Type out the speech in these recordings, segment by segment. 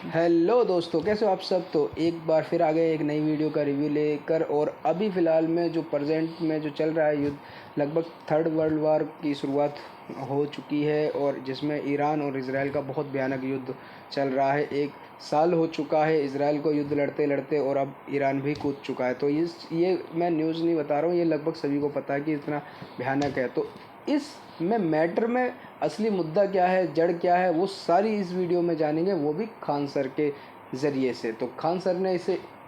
Hello दोस्तों, कैसे हो आप सब। तो एक बार फिर आ गए एक नई वीडियो का रिव्यू लेकर। और अभी फ़िलहाल में जो प्रेजेंट में जो चल रहा है युद्ध, लगभग थर्ड वर्ल्ड वार की शुरुआत हो चुकी है और जिसमें ईरान और इजराइल का बहुत भयानक युद्ध चल रहा है। एक साल हो चुका है इजराइल को युद्ध लड़ते लड़ते और अब ईरान भी कूद चुका है। तो ये मैं न्यूज़ नहीं बता रहा हूँ, ये लगभग सभी को पता है कि इतना भयानक है। तो इस में मैटर में असली मुद्दा क्या है, जड़ क्या है, वो सारी इस वीडियो में जानेंगे, वो भी खान सर के ज़रिए से। तो खान सर ने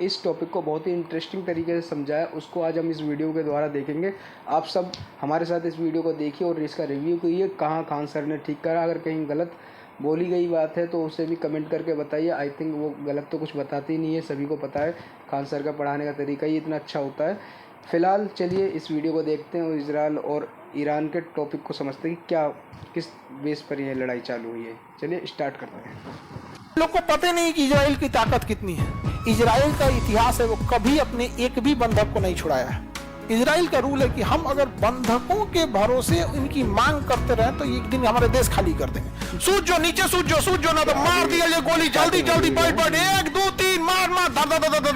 इस टॉपिक को बहुत ही इंटरेस्टिंग तरीके से समझाया, उसको आज हम इस वीडियो के द्वारा देखेंगे। आप सब हमारे साथ इस वीडियो को देखिए और इसका रिव्यू कीजिए, कहाँ खान सर ने ठीक करा। अगर कहीं गलत बोली गई बात है तो उसे भी कमेंट करके बताइए। आई थिंक वो गलत तो कुछ बताती नहीं है, सभी को पता है खान सर का पढ़ाने का तरीका ही इतना अच्छा होता है। फ़िलहाल चलिए इस वीडियो को देखते हैं और इजराइल और ईरान के टॉपिक को समझते हैं कि क्या किस बेस पर यह लड़ाई चालू हुई है। चलिए स्टार्ट करते हैं। लोग को पता नहीं कि इजराइल की ताकत कितनी है। इजराइल का इतिहास है, वो कभी अपने एक भी बंधक को नहीं छुड़ाया है। इजराइल का रूल है कि हम अगर बंधकों के भरोसे उनकी मांग करते रहे तो एक दिन हमारे देश खाली कर देंगे। सूझ जो नीचे, सूझ जो ना तो मार दिया ये गोली, जल्दी जल्दी बैठ 1 2 3 मार मार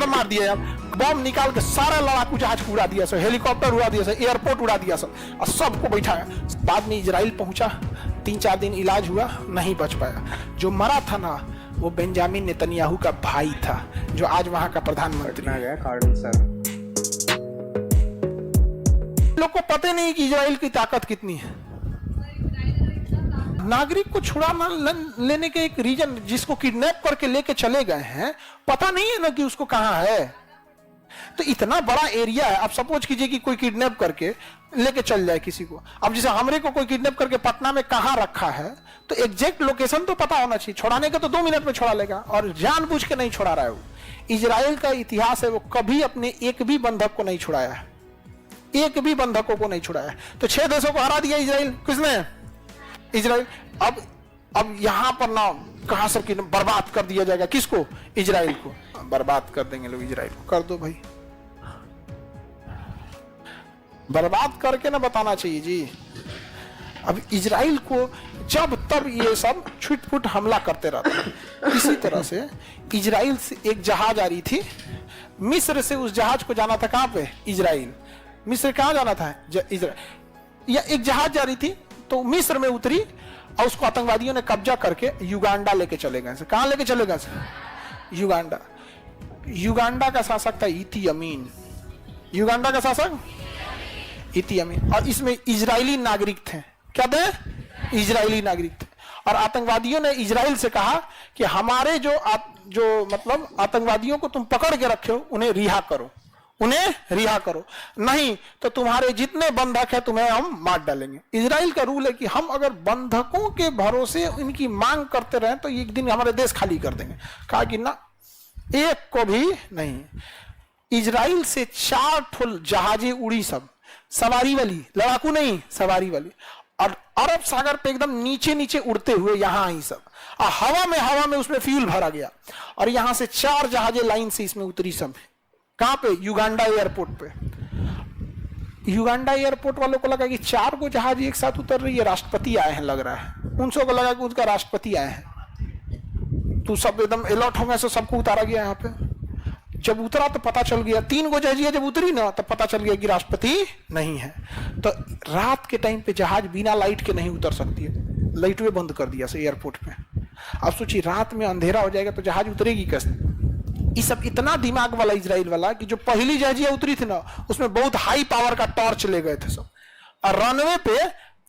मार दिया यार। बम निकाल के सारा लड़ाकू जहाज उड़ा दिया, सब हेलीकॉप्टर उड़ा दिया, सब एयरपोर्ट उड़ा दिया, सब और सबको बैठाया। बाद में इजराइल पहुंचा, 3-4 दिन इलाज हुआ, नहीं बच पाया। जो मरा था ना वो बेंजामिन नेतन्याहू का भाई था, जो आज वहां का प्रधानमंत्री है। लोग को पता नहीं कि इजराइल की ताकत कितनी है। नागरिक को छुड़ा लेने के एक रीजन, जिसको किडनैप करके लेके चले गए हैं, पता नहीं है ना कि उसको कहां है। तो इतना बड़ा एरिया है, आप सपोज कीजिए कि कोई किडनैप करके लेके चल जाए किसी को। अब जैसे हमरे को कोई किडनैप करके पटना में कहां रखा है तो एग्जैक्ट लोकेशन तो पता होना चाहिए। छुड़ाने का तो 2 मिनट में छुड़ा लेगा, और जानबूझ के नहीं छुड़ा रहा है वो। इजराइल का इतिहास है, वो कभी अपने एक भी बंधक को नहीं छुड़ाया है, एक भी बंधकों को नहीं छुड़ाया। तो 6 देशों को हरा दिया इजराइल, किसने? इजराइल। अब यहां पर ना कहां से बर्बाद कर दिया जाएगा, किसको? इजराइल को बर्बाद कर देंगे लोग। इजराइल को कर दो भाई, बर्बाद करके ना बताना चाहिए जी। अब इजराइल को जब तब ये सब छुटपुट हमला करते रहते हैं। इसी तरह से इजराइल से एक जहाज आ रही थी, मिस्र से उस जहाज को जाना था कहां पे? इजराइल। मिस्र कहां जाना था? इजराइल। या एक जहाज जा रही थी तो मिस्र में उतरी और उसको आतंकवादियों ने कब्जा करके युगांडा लेके चले गए। कहां लेके चले गए? युगांडा। युगांडा का शासक था इती अमीन। युगांडा का शासक इती अमीन, और इसमें इजरायली नागरिक थे। क्या थे? इजरायली नागरिक थे। और आतंकवादियों ने इजराइल से कहा कि हमारे जो मतलब आतंकवादियों को तुम पकड़ के रखे हो, उन्हें रिहा करो, उन्हें रिहा करो, नहीं तो तुम्हारे जितने बंधक है तुम्हें हम मार डालेंगे। इजराइल का रूल है कि हम अगर बंधकों के भरोसे उनकी मांग करते रहे तो एक दिन हमारे देश खाली कर देंगे। कहा कि ना, एक को भी नहीं। इजराइल से 4 ठोल जहाजें उड़ी, सब सवारी वाली, लड़ाकू नहीं, सवारी वाली, और अरब सागर पे एकदम नीचे नीचे उड़ते हुए यहां ही सब, और हवा में उसमें फ्यूल भरा गया, और यहां से 4 जहाजें लाइन से इसमें उतरी सब। कहां पे? युगांडा एयरपोर्ट पे। युगांडा एयरपोर्ट वालों को लगा कि 4 को जहाज एक साथ उतर रही है, राष्ट्रपति आए हैं लग रहा है। उनसे को लगा कि उसका राष्ट्रपति आए हैं, तो सब एकदम अलर्ट हो गए, सबको उतारा गया। यहाँ पे जब उतरा तो पता चल गया, 3 गो जहाजियां जब उतरी ना तो पता चल गया कि राष्ट्रपति नहीं है। तो रात के टाइम पे जहाज बिना लाइट के नहीं उतर सकती है, लाइट वे बंद कर दिया एयरपोर्ट पे। अब सोचिए रात में अंधेरा हो जाएगा तो जहाज उतरेगी कैसे? ये सब इतना दिमाग वाला इजराइल वाला कि जो पहली जहाजियां उतरी थी ना उसमें बहुत हाई पावर का टॉर्च ले गए थे सब, और रनवे पे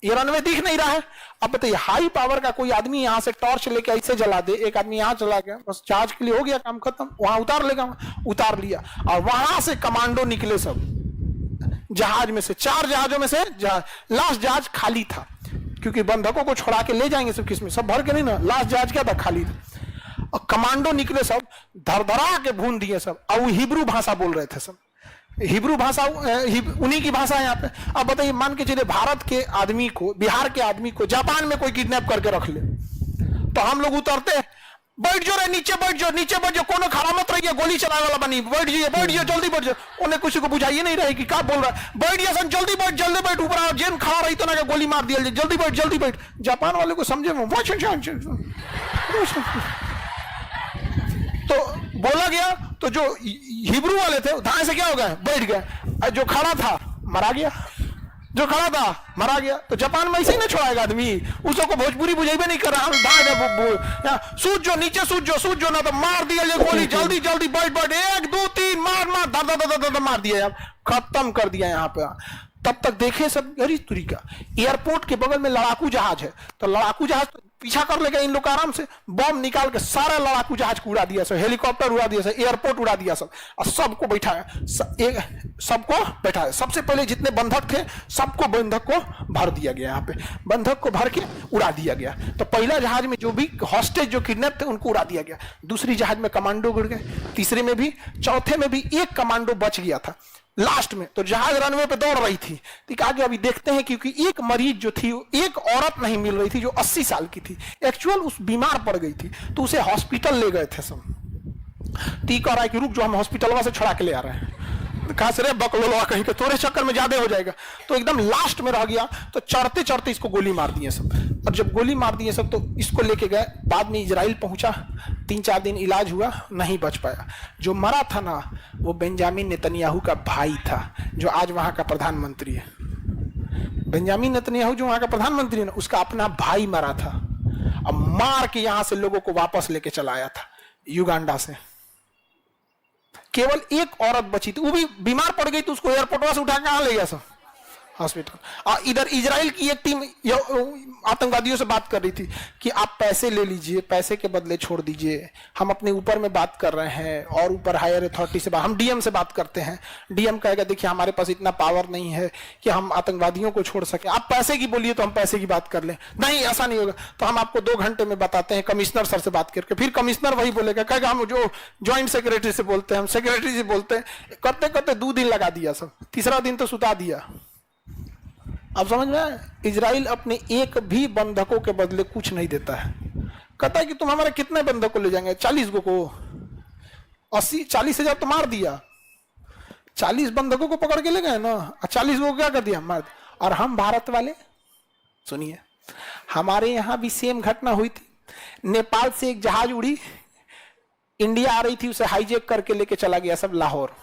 ये रनवे दिख नहीं रहा है। अब बताइए हाई पावर का कोई आदमी यहां से टॉर्च लेके ऐसे जला दे, एक आदमी यहां चला गया, बस जहाज के लिए हो गया काम खत्म, वहां उतार लेगा, उतार लिया। और वहां से कमांडो निकले सब जहाज में से, 4 जहाजों में से लास्ट जहाज खाली था, क्योंकि बंधकों को छोड़ा के ले जाएंगे सब, किसमें सब भर के नहीं ना, लास्ट जहाज क्या था? खाली था। और कमांडो निकले सब, धरधरा के भून दिए सब, और वो हिब्रू भाषा बोल रहे थे सब। हिब्रू भाषा उन्हीं की भाषा है यहाँ पे। अब बताइए, मान के चलिए भारत के आदमी को, बिहार के आदमी को जापान में कोई किडनैप करके रख ले, तो हम लोग उतरते, बैठ जो रे, नीचे बैठ जाओ, कोनो खड़ा मत रहिए, गोली चलाने वाला बनी, बैठ जाइए, जल्दी बैठ जाओ। उन्हें किसी को बुझाइए नहीं रहे कि क्या बोल रहा है, बैठ जाइए सन, जल्दी बैठ, ऊपर आओ, जेन खड़ा रही तो ना गोली मार दिया, जल्दी बैठ। जापान वाले को समझे में बोला गया तो जो हिब्रू वाले थे धाए से क्या हो गए, बैठ गए। जो खड़ा था मरा गया, जो खड़ा था मरा गया। तो जापान में ऐसे ही ना छोड़ाएगा आदमी, उसको भोजपुरी बुझेबे नहीं कर रहा, सूझ जो नीचे, सूझ जो ना तो मार दिया ये गोली, जल्दी जल्दी बैठ बैठ, 1 2 3 मार मार, दर मार दिया यार, खत्म कर दिया यहाँ पे। तब तक देखे सब गरीब तुरी का। एयरपोर्ट के बगल में लड़ाकू जहाज है, तो लड़ाकू जहाज तो पीछा कर लेगा इन लोग का आराम से, बम निकाल के सारा लड़ाकू जहाज को उड़ा दिया सब, हेलीकॉप्टर उड़ा दिया सब, एयरपोर्ट उड़ा दिया सब, और सबको बैठाया, सबको बैठाया। सबसे पहले जितने बंधक थे सबको बंधक को भर दिया गया, यहाँ पे बंधक को भर के उड़ा दिया गया। तो पहला जहाज में जो भी हॉस्टेज जो किडनैप थे उनको उड़ा दिया गया, दूसरी जहाज में कमांडो गिर गए, तीसरे में भी, चौथे में भी एक कमांडो बच गया था लास्ट में। तो जहाज रनवे पे दौड़ रही थी, ठीक आगे अभी देखते हैं, क्योंकि एक मरीज जो थी, एक औरत नहीं मिल रही थी जो 80 साल की थी, एक्चुअल उस बीमार पड़ गई थी, तो उसे हॉस्पिटल ले गए थे सब। ती कह रहा है कि रुक जो हम हॉस्पिटल से छुड़ा के ले आ रहे हैं, कहां से रे बकलोलवा कहीं के, तोरे चक्कर में ज्यादा हो जाएगा। तो एकदम लास्ट में रह गया, तो चढ़ते चढ़ते इसको गोली मार दिए सब। और जब गोली मार दिए सब तो इसको लेके गए, बाद में इजराइल पहुंचा, 3-4 दिन इलाज हुआ, नहीं बच पाया। जो मरा था ना वो बेंजामिन नेतन्याहू का भाई था, जो आज वहां का प्रधानमंत्री है। बेंजामिन नेतन्याहू जो वहां का प्रधानमंत्री है ना, उसका अपना भाई मरा था, अब मार के यहां से लोगों को वापस लेके चला आया था युगांडा से। केवल एक औरत बची थी, वो भी बीमार पड़ गई, तो उसको एयरपोर्ट से उठा के कहां ले गया सब, हॉस्पिटल। इधर इजराइल की एक टीम आतंकवादियों से बात कर रही थी कि आप पैसे ले लीजिए, पैसे के बदले छोड़ दीजिए, हम अपने ऊपर में बात कर रहे हैं, और ऊपर हायर अथॉरिटी से हम डीएम से बात करते हैं। डीएम कहेगा देखिए हमारे पास इतना पावर नहीं है कि हम आतंकवादियों को छोड़ सके, आप पैसे की बोलिए तो हम पैसे की बात कर लें। नहीं, ऐसा नहीं होगा, तो हम आपको 2 घंटे में बताते हैं, कमिश्नर सर से बात करके। फिर कमिश्नर वही बोलेगा, कहेगा हम जो ज्वाइंट सेक्रेटरी से बोलते हैं, हम सेक्रेटरी से बोलते हैं, करते करते 2 दिन लगा दिया सब, तीसरा दिन तो सुता दिया। अब समझ में, इजराइल अपने एक भी बंधकों के बदले कुछ नहीं देता है। कहता है कि तुम हमारे कितने बंधक को ले जाएंगे, 40 को 40 हजार तो मार दिया, 40 बंधकों को पकड़ के ले गए ना, 40 को क्या कर दिया, मार दिया। और हम भारत वाले सुनिए, हमारे यहां भी सेम घटना हुई थी। नेपाल से एक जहाज उड़ी, इंडिया आ रही थी, उसे हाईजेक करके लेके चला गया सब लाहौर।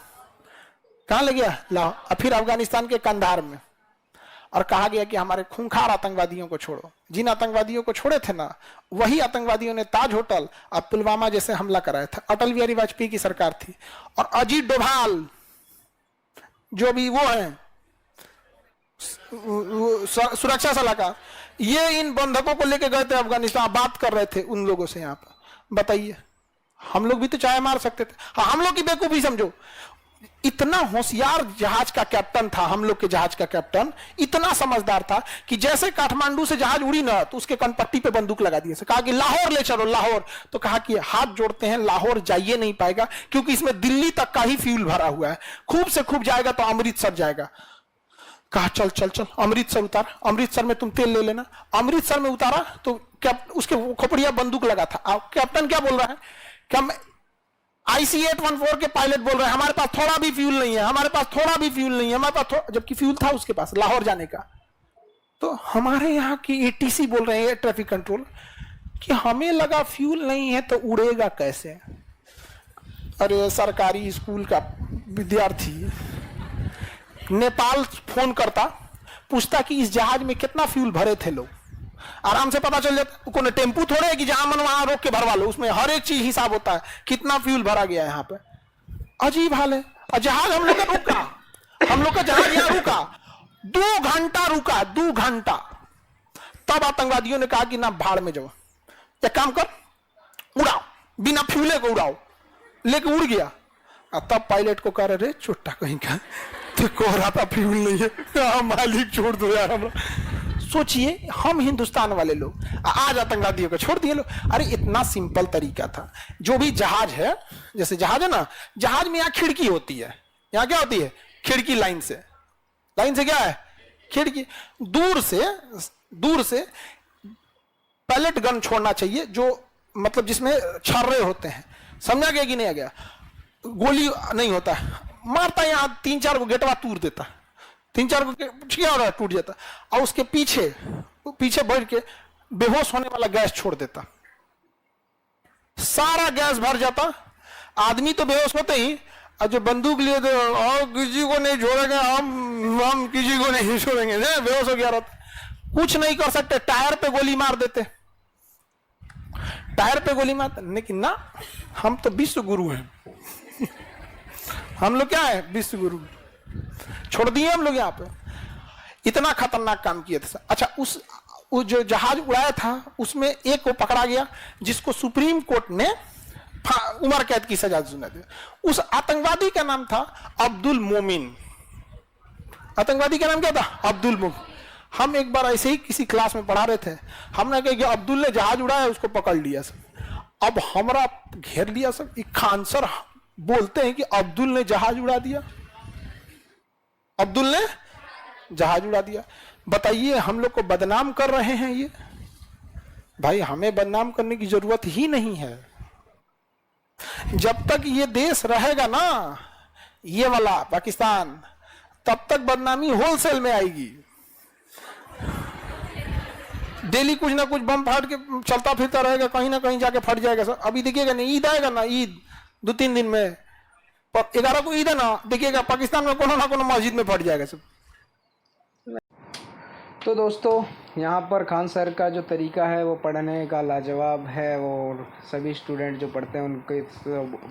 कहां ले गया, लाहौर, और फिर अफगानिस्तान के कंधार में, और कहा गया कि हमारे खूंखार आतंकवादियों को छोड़ो। जिन आतंकवादियों को छोड़े थे ना, वही आतंकवादियों ने ताज होटल और पुलवामा जैसे हमला कराया था। अटल बिहारी वाजपेयी की सरकार थी, और अजीत डोभाल जो भी वो है सुरक्षा सलाहकार, ये इन बंधकों को लेके गए थे अफगानिस्तान, बात कर रहे थे उन लोगों से। यहाँ पर बताइए, हम लोग भी तो चाय मार सकते थे। हाँ, हम लोग की बेवकूफी समझो, इतना होशियार जहाज का कैप्टन था, हम लोग के जहाज का कैप्टन इतना समझदार था कि जैसे काठमांडू से जहाज उड़ी ना, तो उसके कनपट्टी पे बंदूक लगा दिए, कहा कि लाहौर ले चलो, लाहौर। तो कहा कि हाथ जोड़ते हैं, लाहौर जाइए नहीं पाएगा, क्योंकि इसमें दिल्ली तक का ही फ्यूल भरा हुआ है, खूब से खूब जाएगा तो अमृतसर जाएगा। कहा चल चल चल अमृतसर उतार, अमृतसर में तुम तेल ले लेना। अमृतसर में उतारा तो उसके खोपड़िया बंदूक लगा था। कैप्टन क्या बोल रहा है कि हम IC-814 के पायलट बोल रहे हैं हमारे पास थोड़ा भी फ्यूल नहीं है, हमारे पास थोड़ा भी फ्यूल नहीं है, हमारे पास जबकि फ्यूल था उसके पास लाहौर जाने का। तो हमारे यहाँ की ATC बोल रहे हैं, ट्रैफिक कंट्रोल, कि हमें लगा फ्यूल नहीं है तो उड़ेगा कैसे। अरे सरकारी स्कूल का विद्यार्थी नेपाल फोन करता, पूछता कि इस जहाज में कितना फ्यूल भरे थे लोग, आराम से पता चल जाता। कोई टेम्पू थोड़े है कि जहां मन वहां रोक के भरवा लो, उसमें हर एक चीज हिसाब होता है, कितना फ्यूल भरा गया है यहाँ पे। अजीब हाल है। और जहाज हम लोग का रुका, हम लोग का जहाज यहाँ रुका, 2 घंटा रुका, 2 घंटा। तब आतंकवादियों ने कहा कि ना भाड़ में जाओ, एक काम कर उड़ाओ, बिना फ्यूले को उड़ाओ, लेके उड़ गया। और तब पायलट को कह रहे चुट्टा कहीं का, तो कह रहा था फ्यूल नहीं है, मालिक छोड़ दो यार हमरा। सोचिए, हम हिंदुस्तान वाले लोग आज आतंकवादियों को छोड़ दिए लोग। अरे इतना सिंपल तरीका था। जो भी जहाज है, जैसे जहाज है ना, जहाज में यहाँ खिड़की होती है, यहाँ क्या होती है, खिड़की। लाइन से क्या है, खिड़की। दूर से पैलेट गन छोड़ना चाहिए, जो मतलब जिसमें छर्रे होते हैं, समझा गया कि नहीं आ गया। गोली नहीं होता है, मारता यहाँ 3-4 को गेटवा तूर देता, 3-4 को क्या हो रहा है, टूट जाता। और उसके पीछे बैठ के बेहोश होने वाला गैस छोड़ देता, सारा गैस भर जाता। आदमी तो बेहोश होते ही, और जो बंदूक लिए थे और किसी को नहीं छोड़ेंगे हम किसी को नहीं छोड़ेंगे, बेहोश हो गया रहता, कुछ नहीं कर सकते, टायर पे गोली मार देते, टायर पे गोली मारते। लेकिन ना, हम तो विश्व गुरु हैं हम लोग क्या है, विश्व गुरु, छोड़ दिए हम लोग यहाँ पे, इतना खतरनाक काम किए थे। अच्छा, उस जो जहाज उड़ाया था उसमें एक को पकड़ा गया जिसको सुप्रीम कोर्ट ने उम्र कैद की सजा सुना दी। उस आतंकवादी का नाम था अब्दुल मोमिन। आतंकवादी का नाम क्या था? अब्दुल मोमिन। हम एक बार ऐसे ही किसी क्लास में पढ़ा रहे थे, हमने कहा कि अब्दुल ने जहाज उड़ाया, उसको पकड़ लिया सब। अब हमारा घेर लिया सब, एक खान सर बोलते हैं कि अब्दुल ने जहाज उड़ा दिया, अब्दुल ने जहाज उड़ा दिया। बताइए, हम लोग को बदनाम कर रहे हैं ये। भाई, हमें बदनाम करने की जरूरत ही नहीं है। जब तक ये देश रहेगा ना, ये वाला पाकिस्तान, तब तक बदनामी होलसेल में आएगी। डेली कुछ ना कुछ बम फाड़ के चलता फिरता रहेगा, कहीं ना कहीं जाके फट जाएगा सब। अभी देखिएगा नहीं, ईद आएगा ना, ईद 2-3 दिन में, 11 को ईद है ना, देखिएगा पाकिस्तान में कोनो ना कोनो मस्जिद में फट जाएगा सब। तो दोस्तों, यहाँ पर खान सर का जो तरीका है वो पढ़ने का लाजवाब है, और सभी स्टूडेंट जो पढ़ते हैं उनके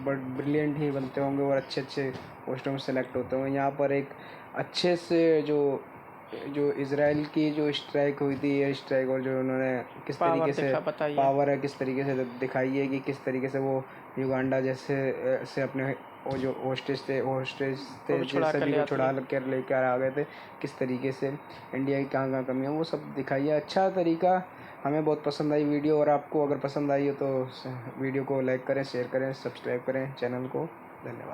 ब्रिलियंट ही बनते होंगे और अच्छे अच्छे पोस्टों में सेलेक्ट होते होंगे। यहाँ पर एक अच्छे से जो इजराइल की जो स्ट्राइक हुई थी, एयर स्ट्राइक, और जो उन्होंने किस तरीके से पावर है, किस तरीके से दिखाई है कि किस तरीके से वो युगांडा जैसे से अपने वो जो होस्टेज थे सभी को छुड़ा कर लेकर आ गए थे, किस तरीके से इंडिया की कहाँ कहाँ कमी है वो सब दिखाई है। अच्छा तरीका, हमें बहुत पसंद आई वीडियो, और आपको अगर पसंद आई हो तो वीडियो को लाइक करें, शेयर करें, सब्सक्राइब करें चैनल को। धन्यवाद।